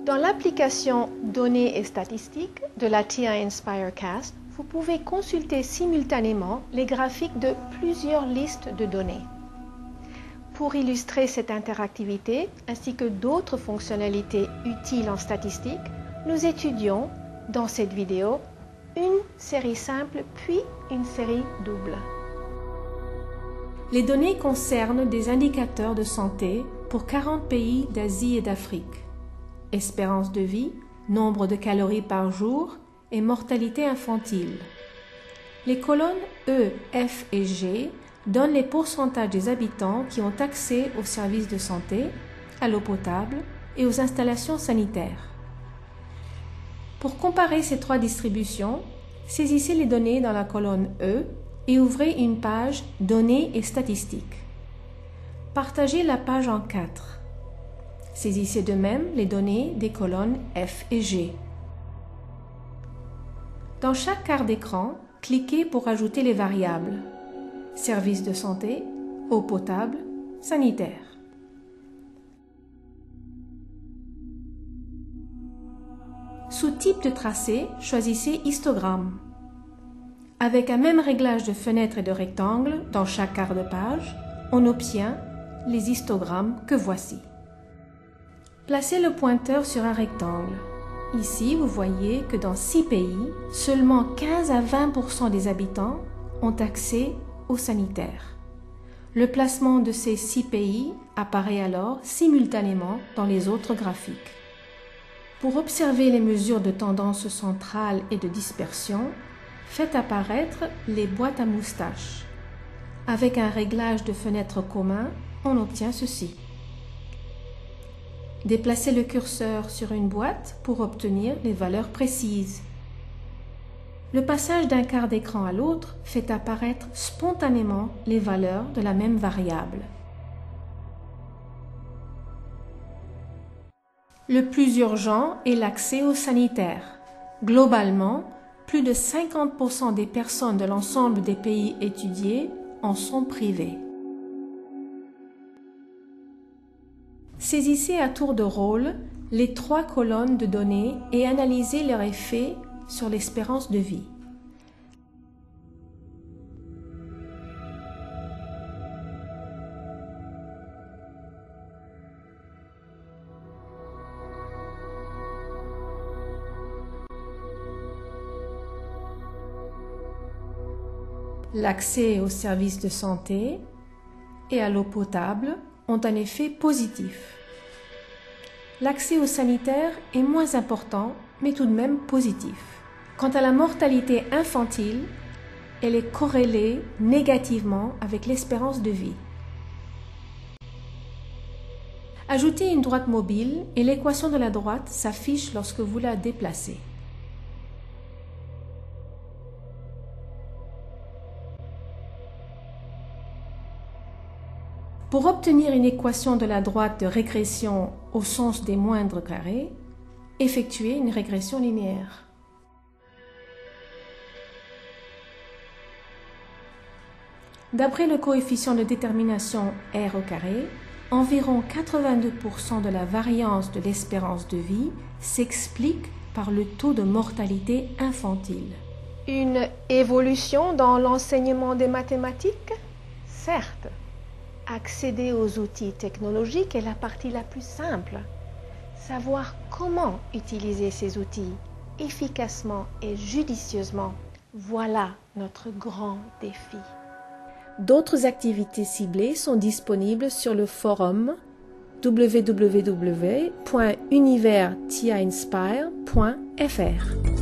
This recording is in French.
Dans l'application Données et statistiques de la TI Inspirecast, vous pouvez consulter simultanément les graphiques de plusieurs listes de données. Pour illustrer cette interactivité, ainsi que d'autres fonctionnalités utiles en statistique, nous étudions, dans cette vidéo, une série simple puis une série double. Les données concernent des indicateurs de santé pour 40 pays d'Asie et d'Afrique. Espérance de vie, nombre de calories par jour et mortalité infantile. Les colonnes E, F et G donnent les pourcentages des habitants qui ont accès aux services de santé, à l'eau potable et aux installations sanitaires. Pour comparer ces trois distributions, saisissez les données dans la colonne E et ouvrez une page Données et statistiques. Partagez la page en 4. Saisissez de même les données des colonnes F et G. Dans chaque quart d'écran, cliquez pour ajouter les variables services de santé, eau potable, sanitaire. Sous type de tracé, choisissez histogramme. Avec un même réglage de fenêtre et de rectangle dans chaque quart de page, on obtient les histogrammes que voici. Placez le pointeur sur un rectangle. Ici, vous voyez que dans 6 pays, seulement 15 à 20% des habitants ont accès aux sanitaires. Le placement de ces 6 pays apparaît alors simultanément dans les autres graphiques. Pour observer les mesures de tendance centrale et de dispersion, faites apparaître les boîtes à moustaches. Avec un réglage de fenêtre commun, on obtient ceci. Déplacez le curseur sur une boîte pour obtenir les valeurs précises. Le passage d'un quart d'écran à l'autre fait apparaître spontanément les valeurs de la même variable. Le plus urgent est l'accès aux sanitaires. Globalement, plus de 50% des personnes de l'ensemble des pays étudiés en sont privées. Saisissez à tour de rôle les 3 colonnes de données et analysez leur effet sur l'espérance de vie. L'accès aux services de santé et à l'eau potable ont un effet positif. L'accès aux sanitaires est moins important, mais tout de même positif. Quant à la mortalité infantile, elle est corrélée négativement avec l'espérance de vie. Ajoutez une droite mobile et l'équation de la droite s'affiche lorsque vous la déplacez. Pour obtenir une équation de la droite de régression au sens des moindres carrés, effectuez une régression linéaire. D'après le coefficient de détermination R au carré, environ 82% de la variance de l'espérance de vie s'explique par le taux de mortalité infantile. Une évolution dans l'enseignement des mathématiques? Certes. Accéder aux outils technologiques est la partie la plus simple. Savoir comment utiliser ces outils efficacement et judicieusement, voilà notre grand défi. D'autres activités ciblées sont disponibles sur le forum www.univers-ti-inspire.fr.